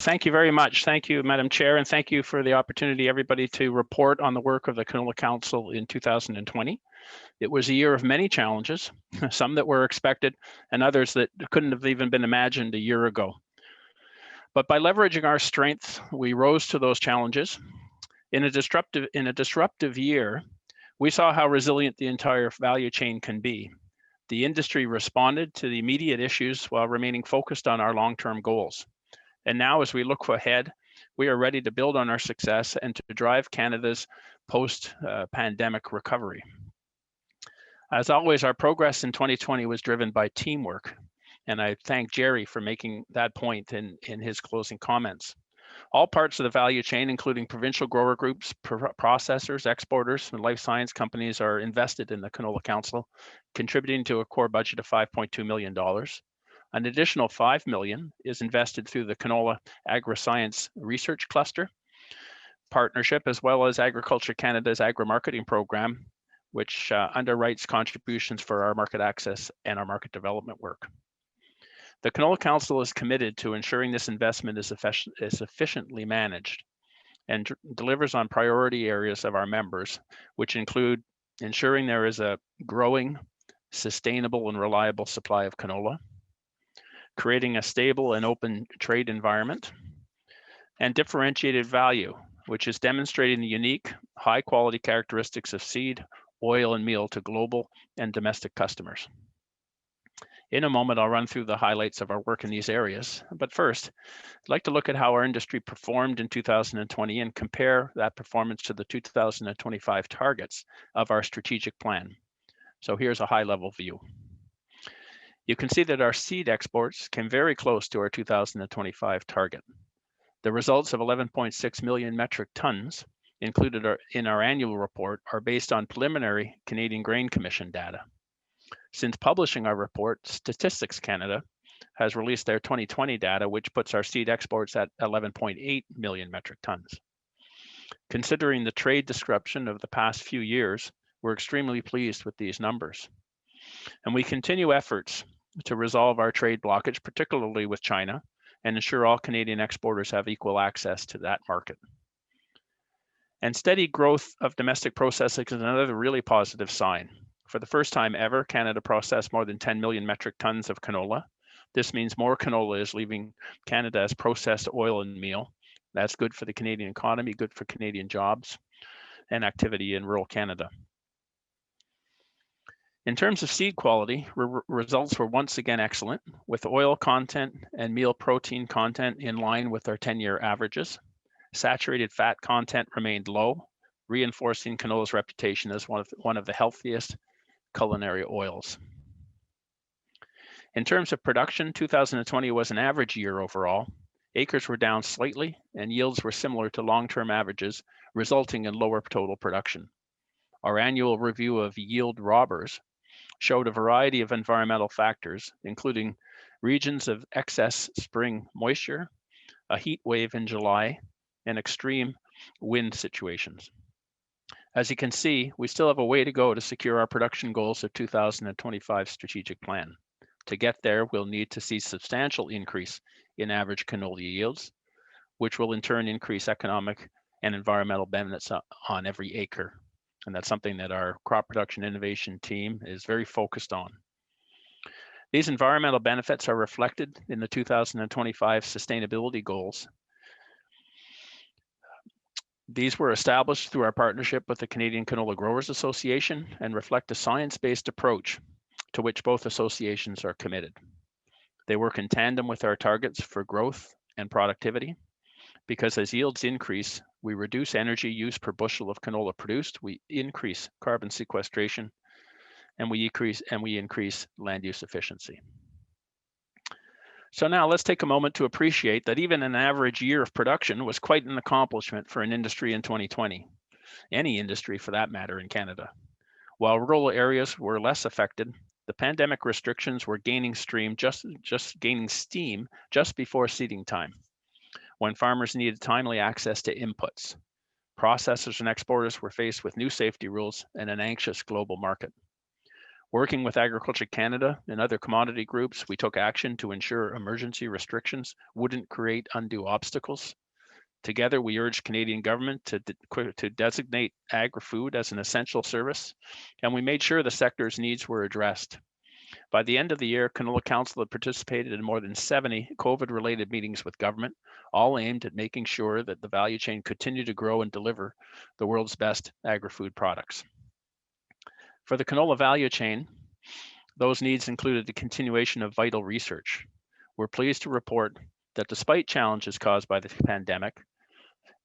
Thank you very much. Thank you, Madam Chair, and thank you for the opportunity, everybody, to report on the work of the Canola Council in 2020. It was a year of many challenges, some that were expected and others that couldn't have even been imagined a year ago. But by leveraging our strengths, we rose to those challenges. In a disruptive year, we saw how resilient the entire value chain can be. The industry responded to the immediate issues while remaining focused on our long-term goals. And now, as we look ahead, we are ready to build on our success and to drive Canada's post-pandemic recovery. As always, our progress in 2020 was driven by teamwork, and I thank Jerry for making that point in his closing comments. All parts of the value chain, including provincial grower groups, processors, exporters, and life science companies, are invested in the Canola Council, contributing to a core budget of $5.2 million. An additional $5 million is invested through the Canola Agri-Science Research Cluster partnership, as well as Agriculture Canada's agri-marketing program, which underwrites contributions for our market access and our market development work. The Canola Council is committed to ensuring this investment is efficiently managed and delivers on priority areas of our members, which include ensuring there is a growing, sustainable, and reliable supply of canola, creating a stable and open trade environment, and differentiated value, which is demonstrating the unique, high-quality characteristics of seed, oil, and meal to global and domestic customers. In a moment, I'll run through the highlights of our work in these areas. But first, I'd like to look at how our industry performed in 2020 and compare that performance to the 2025 targets of our strategic plan. So here's a high-level view. You can see that our seed exports came very close to our 2025 target. The results of 11.6 million metric tons included in our annual report are based on preliminary Canadian Grain Commission data. Since publishing our report, Statistics Canada has released their 2020 data, which puts our seed exports at 11.8 million metric tons. Considering the trade disruption of the past few years, we're extremely pleased with these numbers. And we continue efforts to resolve our trade blockage, particularly with China, and ensure all Canadian exporters have equal access to that market. And steady growth of domestic processing is another really positive sign. For the first time ever, Canada processed more than 10 million metric tons of canola. This means more canola is leaving Canada as processed oil and meal. That's good for the Canadian economy, good for Canadian jobs and activity in rural Canada. In terms of seed quality, results were once again excellent, with oil content and meal protein content in line with our 10-year averages. Saturated fat content remained low, reinforcing canola's reputation as one of the healthiest culinary oils. In terms of production, 2020 was an average year overall. Acres were down slightly and yields were similar to long-term averages, resulting in lower total production. Our annual review of yield robbers showed a variety of environmental factors, including regions of excess spring moisture, a heat wave in July, and extreme wind situations. As you can see, we still have a way to go to secure our production goals of 2025 strategic plan. To get there, we'll need to see substantial increase in average canola yields, which will in turn increase economic and environmental benefits on every acre. And that's something that our crop production innovation team is very focused on. These environmental benefits are reflected in the 2025 sustainability goals. These were established through our partnership with the Canadian Canola Growers Association and reflect a science-based approach to which both associations are committed. They work in tandem with our targets for growth and productivity, because as yields increase, we reduce energy use per bushel of canola produced, we increase carbon sequestration, and we increase land use efficiency. So now let's take a moment to appreciate that even an average year of production was quite an accomplishment for an industry in 2020, any industry for that matter in Canada. While rural areas were less affected, the pandemic restrictions were gaining steam just before seeding time, when farmers needed timely access to inputs. Processors and exporters were faced with new safety rules and an anxious global market. Working with Agriculture Canada and other commodity groups, we took action to ensure emergency restrictions wouldn't create undue obstacles. Together, we urged Canadian government to designate agri-food as an essential service, and we made sure the sector's needs were addressed. By the end of the year, Canola Council had participated in more than 70 COVID-related meetings with government, all aimed at making sure that the value chain continued to grow and deliver the world's best agri-food products. For the canola value chain, those needs included the continuation of vital research. We're pleased to report that despite challenges caused by the pandemic,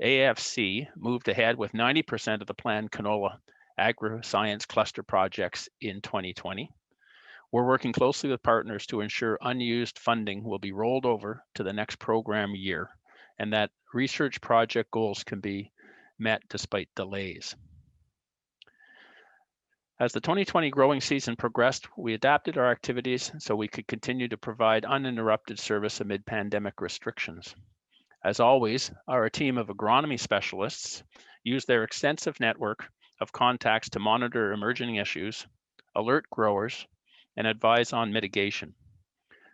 AFC moved ahead with 90% of the planned canola agri-science cluster projects in 2020. We're working closely with partners to ensure unused funding will be rolled over to the next program year and that research project goals can be met despite delays. As the 2020 growing season progressed, we adapted our activities so we could continue to provide uninterrupted service amid pandemic restrictions. As always, our team of agronomy specialists used their extensive network of contacts to monitor emerging issues, alert growers, and advise on mitigation.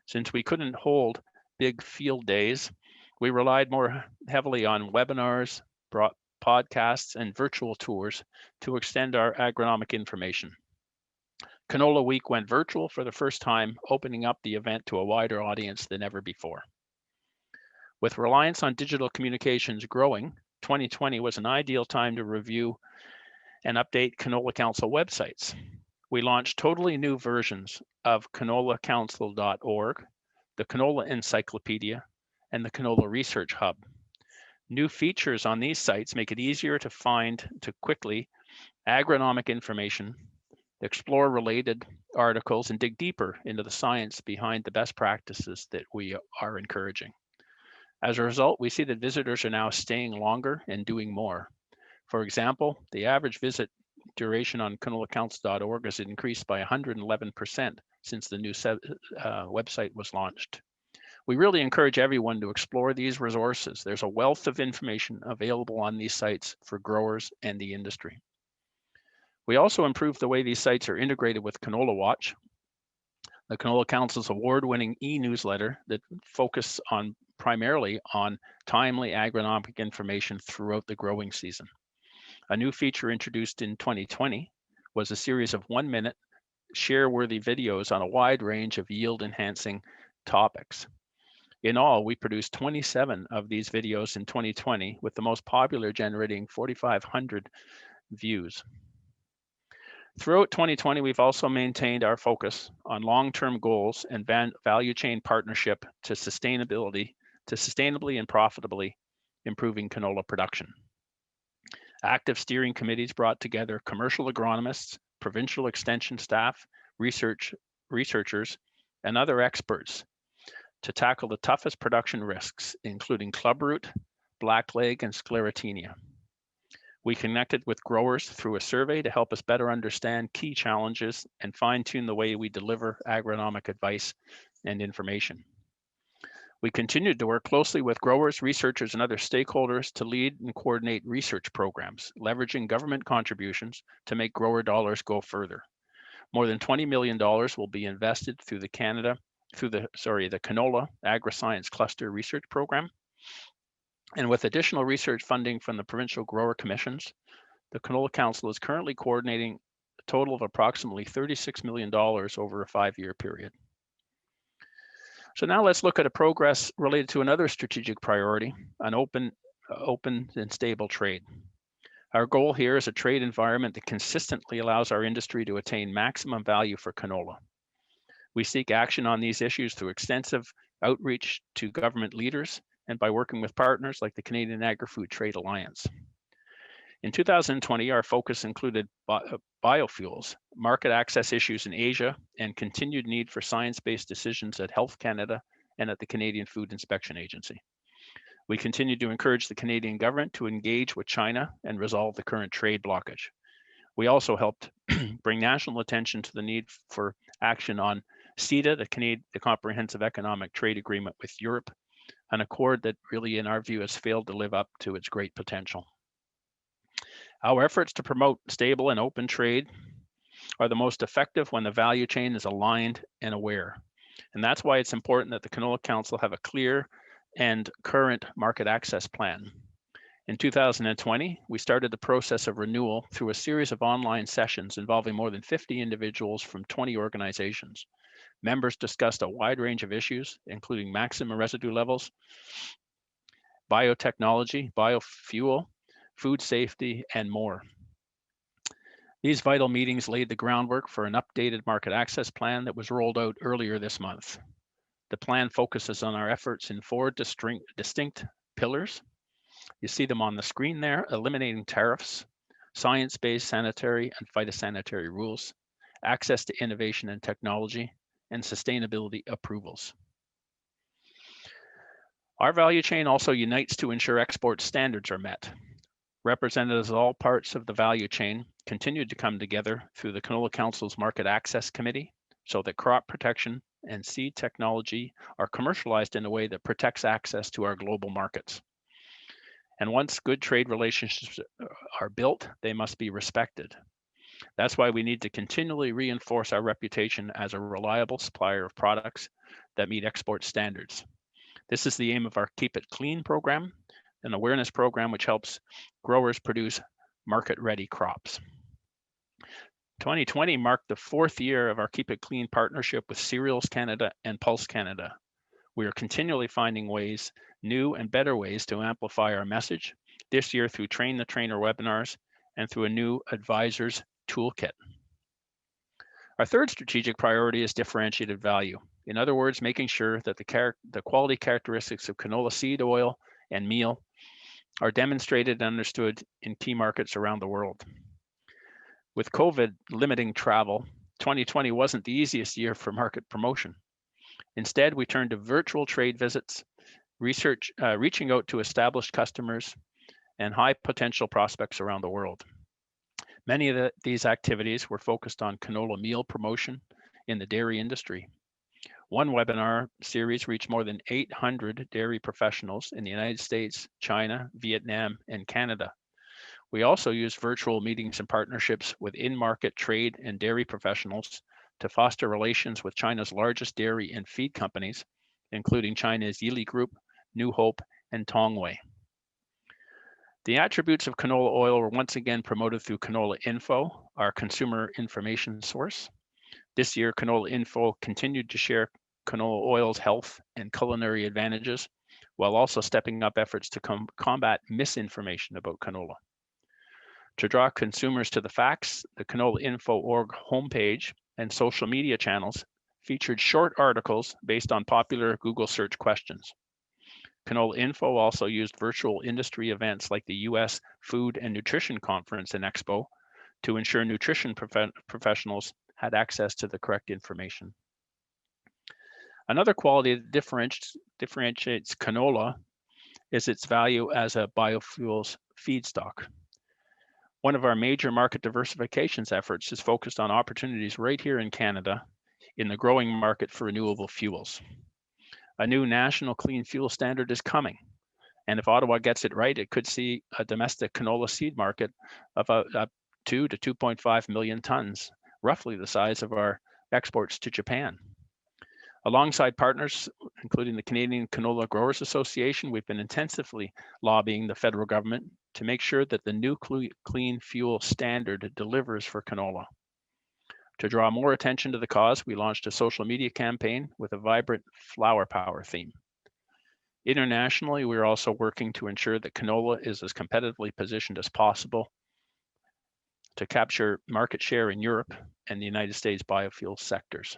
Since we couldn't hold big field days, we relied more heavily on webinars, podcasts, and virtual tours to extend our agronomic information. Canola Week went virtual for the first time, opening up the event to a wider audience than ever before. With reliance on digital communications growing, 2020 was an ideal time to review and update Canola Council websites. We launched totally new versions of canolacouncil.org, the Canola Encyclopedia, and the Canola Research Hub. New features on these sites make it easier to find quickly agronomic information, explore related articles, and dig deeper into the science behind the best practices that we are encouraging. As a result, we see that visitors are now staying longer and doing more. For example, the average visit duration on canolacouncil.org has increased by 111% since the new website was launched. We really encourage everyone to explore these resources. There's a wealth of information available on these sites for growers and the industry. We also improved the way these sites are integrated with Canola Watch, the Canola Council's award-winning e-newsletter that focuses primarily on timely agronomic information throughout the growing season. A new feature introduced in 2020 was a series of 1-minute share-worthy videos on a wide range of yield-enhancing topics. In all, we produced 27 of these videos in 2020, with the most popular generating 4,500 views. Throughout 2020, we've also maintained our focus on long-term goals and value chain partnership to sustainably and profitably improving canola production. Active steering committees brought together commercial agronomists, provincial extension staff, researchers, and other experts to tackle the toughest production risks, including clubroot, blackleg, and sclerotinia. We connected with growers through a survey to help us better understand key challenges and fine-tune the way we deliver agronomic advice and information. We continued to work closely with growers, researchers, and other stakeholders to lead and coordinate research programs, leveraging government contributions to make grower dollars go further. More than $20 million will be invested through the Canola Agri-Science Cluster Research Program. And with additional research funding from the provincial grower commissions, the Canola Council is currently coordinating a total of approximately $36 million over a 5-year period. So now let's look at a progress related to another strategic priority, an open and stable trade. Our goal here is a trade environment that consistently allows our industry to attain maximum value for canola. We seek action on these issues through extensive outreach to government leaders and by working with partners like the Canadian Agri-Food Trade Alliance. In 2020, our focus included biofuels, market access issues in Asia, and continued need for science-based decisions at Health Canada and at the Canadian Food Inspection Agency. We continue to encourage the Canadian government to engage with China and resolve the current trade blockage. We also helped bring national attention to the need for action on CETA, the Comprehensive Economic Trade Agreement with Europe, an accord that really, in our view, has failed to live up to its great potential. Our efforts to promote stable and open trade are the most effective when the value chain is aligned and aware. And that's why it's important that the Canola Council have a clear and current market access plan. In 2020, we started the process of renewal through a series of online sessions involving more than 50 individuals from 20 organizations. Members discussed a wide range of issues, including maximum residue levels, biotechnology, biofuel, food safety, and more. These vital meetings laid the groundwork for an updated market access plan that was rolled out earlier this month. The plan focuses on our efforts in 4 distinct pillars. You see them on the screen there: eliminating tariffs, science-based sanitary and phytosanitary rules, access to innovation and technology, and sustainability approvals. Our value chain also unites to ensure export standards are met. Representatives of all parts of the value chain continued to come together through the Canola Council's Market Access Committee so that crop protection and seed technology are commercialized in a way that protects access to our global markets. And once good trade relationships are built, they must be respected. That's why we need to continually reinforce our reputation as a reliable supplier of products that meet export standards. This is the aim of our Keep It Clean program, an awareness program which helps growers produce market-ready crops. 2020 marked the 4th year of our Keep It Clean partnership with Cereals Canada and Pulse Canada. We are continually finding ways, new and better ways to amplify our message, this year through Train the Trainer webinars and through a new advisors toolkit. Our third strategic priority is differentiated value. In other words, making sure that the quality characteristics of canola seed oil and meal are demonstrated and understood in key markets around the world. With COVID limiting travel, 2020 wasn't the easiest year for market promotion. Instead, we turned to virtual trade visits, reaching out to established customers and high potential prospects around the world. Many of these activities were focused on canola meal promotion in the dairy industry. One webinar series reached more than 800 dairy professionals in the United States, China, Vietnam, and Canada. We also used virtual meetings and partnerships with in-market trade and dairy professionals to foster relations with China's largest dairy and feed companies, including China's Yili Group, New Hope, and Tongwei. The attributes of canola oil were once again promoted through Canola Info, our consumer information source. This year, Canola Info continued to share canola oil's health and culinary advantages, while also stepping up efforts to combat misinformation about canola. To draw consumers to the facts, the CanolaInfo.org homepage and social media channels featured short articles based on popular Google search questions. Canola Info also used virtual industry events like the U.S. Food and Nutrition Conference and Expo to ensure nutrition professionals had access to the correct information. Another quality that differentiates canola is its value as a biofuels feedstock. One of our major market diversifications efforts is focused on opportunities right here in Canada in the growing market for renewable fuels. A new national clean fuel standard is coming, and if Ottawa gets it right, it could see a domestic canola seed market of up 2 to 2.5 million tons, roughly the size of our exports to Japan. Alongside partners, including the Canadian Canola Growers Association, we've been intensively lobbying the federal government to make sure that the new clean fuel standard delivers for canola. To draw more attention to the cause, we launched a social media campaign with a vibrant flower power theme. Internationally, we're also working to ensure that canola is as competitively positioned as possible to capture market share in Europe and the United States biofuel sectors.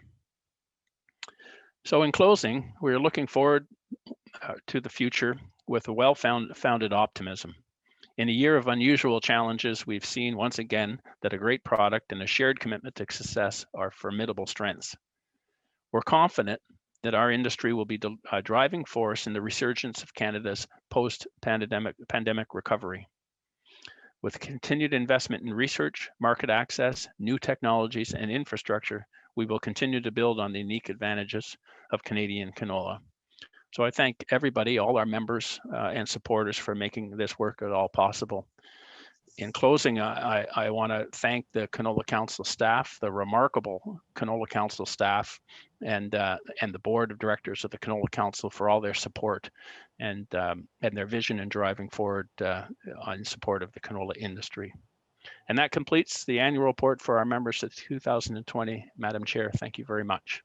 So in closing, we're looking forward to the future with a well-founded optimism. In a year of unusual challenges, we've seen once again that a great product and a shared commitment to success are formidable strengths. We're confident that our industry will be a driving force in the resurgence of Canada's post-pandemic recovery. With continued investment in research, market access, new technologies, and infrastructure, we will continue to build on the unique advantages of Canadian canola. So I thank everybody, all our members and supporters for making this work at all possible. In closing, I want to thank the Canola Council staff, the remarkable Canola Council staff, and the board of directors of the Canola Council for all their support and their vision in driving forward in support of the canola industry. And that completes the annual report for our members of 2020. Madam Chair, thank you very much.